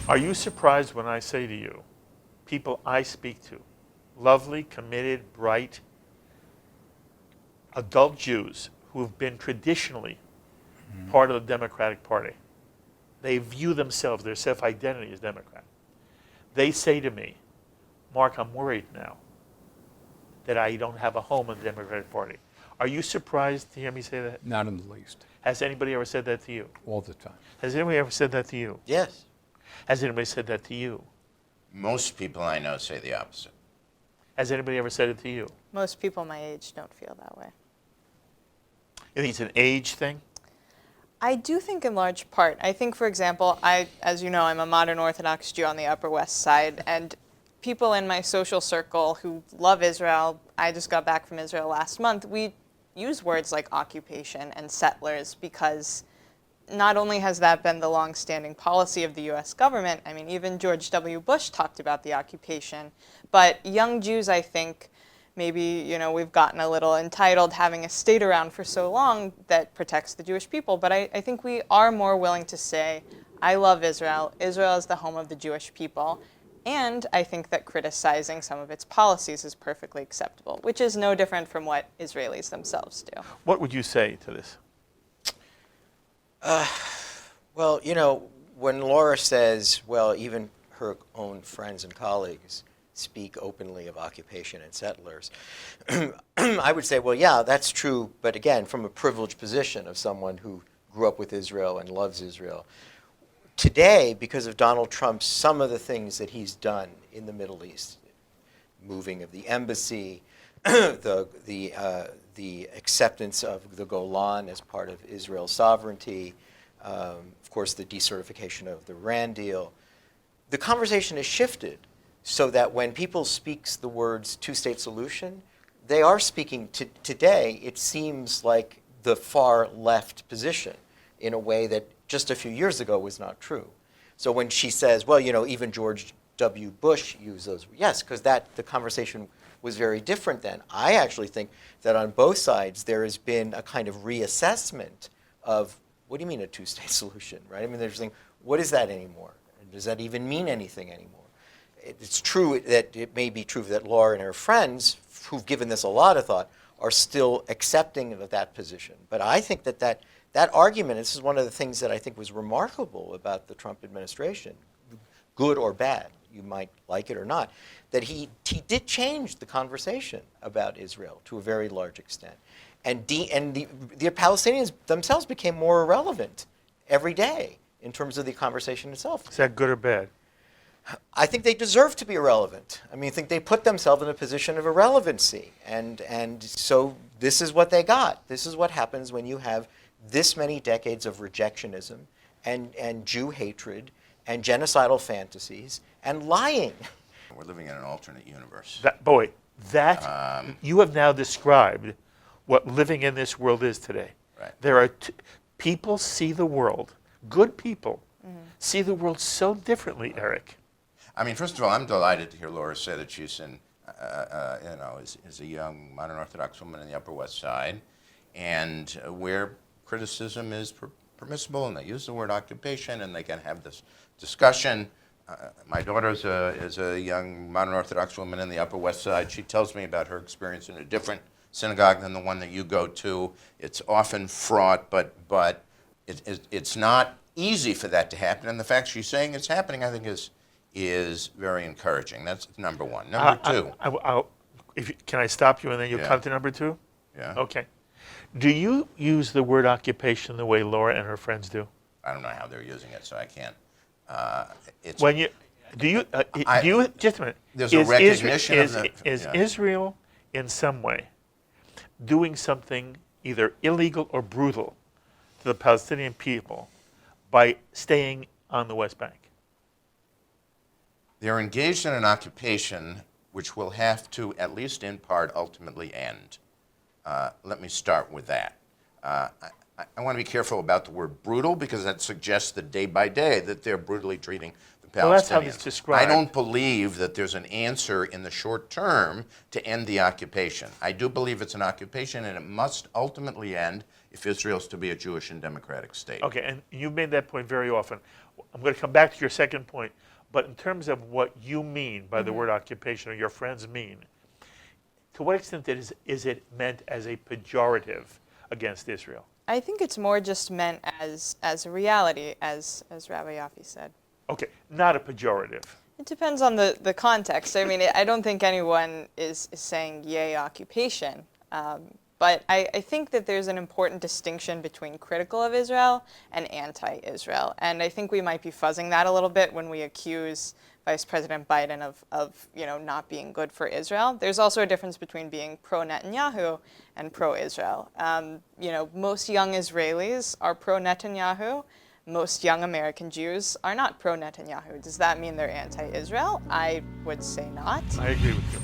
Are you surprised when I say to you, people I speak to, lovely, committed, bright, adult Jews who have been traditionally part of the Democratic Party, they view themselves, their self-identity as Democrat. They say to me, Mark, I'm worried now that I don't have a home in the Democratic Party. Are you surprised to hear me say that? Not in the least. Has anybody ever said that to you? All the time. Has anybody ever said that to you? Yes. Has anybody said that to you? Most people I know say the opposite. Has anybody ever said it to you? Most people my age don't feel that way. You think it's an age thing? I do think in large part. I think, for example, as you know, I'm a modern Orthodox Jew on the Upper West Side, and people in my social circle who love Israel, I just got back from Israel last month, we use words like occupation and settlers because not only has that been the long-standing policy of the U.S. government, I mean, even George W. Bush talked about the occupation, but young Jews, I think, maybe, you know, we've gotten a little entitled having a state around for so long that protects the Jewish people, but I think we are more willing to say, I love Israel. Israel is the home of the Jewish people. And I think that criticizing some of its policies is perfectly acceptable, which is no different from what Israelis themselves do. What would you say to this? Well, you know, when Laura says, well, even her own friends and colleagues speak openly of occupation and settlers, I would say, well, yeah, that's true, but again, from a privileged position of someone who grew up with Israel and loves Israel. Today, because of Donald Trump, some of the things that he's done in the Middle East, moving of the embassy, the acceptance of the Golan as part of Israel's sovereignty, of course, the decertification of the Iran deal, the conversation has shifted so that when people speak the words two-state solution, they are speaking today, it seems like the far left position in a way that just a few years ago was not true. So when she says, well, you know, even George W. Bush used those, yes, because the conversation was very different then. I actually think that on both sides there has been a kind of reassessment of, what do you mean a two-state solution, right? I mean, they're saying, what is that anymore? Does that even mean anything anymore? It's true that it may be true that Laura and her friends, who've given this a lot of thought, are still accepting of that position. But I think that argument, this is one of the things that I think was remarkable about the Trump administration, good or bad, you might like it or not, that he did change the conversation about Israel to a very large extent. And the Palestinians themselves became more irrelevant every day in terms of the conversation itself. Is that good or bad? I think they deserve to be irrelevant. I mean, I think they put themselves in a position of irrelevancy. And so this is what they got. This is what happens when you have this many decades of rejectionism and Jew hatred and genocidal fantasies and lying. We're living in an alternate universe. You have now described what living in this world is today. Right. There are people see the world, good people, see the world so differently, Eric. I mean, first of all, I'm delighted to hear Laura say that she's is a young modern Orthodox woman in the Upper West Side, and where criticism is permissible, and they use the word occupation, and they can have this discussion. My daughter is a young modern Orthodox woman in the Upper West Side. She tells me about her experience in a different synagogue than the one that you go to. It's often fraught, but it's not easy for that to happen. And the fact she's saying it's happening, I think, is very encouraging. That's number one. Number two. Can I stop you and then you'll Yeah. come to number two? Yeah. Okay. Do you use the word occupation the way Laura and her friends do? I don't know how they're using it, so I can't. It's When you do you just a minute? There's a recognition of the. Is yeah. Israel in some way doing something either illegal or brutal to the Palestinian people by staying on the West Bank? They're engaged in an occupation which will have to, at least in part, ultimately end. Let me start with that. I want to be careful about the word brutal because that suggests that day by day that they're brutally treating the Palestinians. Well, that's how it's described. I don't believe that there's an answer in the short term to end the occupation. I do believe it's an occupation and it must ultimately end if Israel's to be a Jewish and democratic state. Okay, and you've made that point very often. I'm going to come back to your second point, but in terms of what you mean by the word occupation, or your friends mean, to what extent is it meant as a pejorative against Israel? I think it's more just meant as a reality, as Rabbi Yoffie said. Okay, not a pejorative. It depends on the context. I mean, I don't think anyone is saying yay occupation. But I think that there's an important distinction between critical of Israel and anti-Israel. And I think we might be fuzzing that a little bit when we accuse Vice President Biden of not being good for Israel. There's also a difference between being pro-Netanyahu and pro-Israel. Most young Israelis are pro-Netanyahu. Most young American Jews are not pro-Netanyahu. Does that mean they're anti-Israel? I would say not. I agree with you.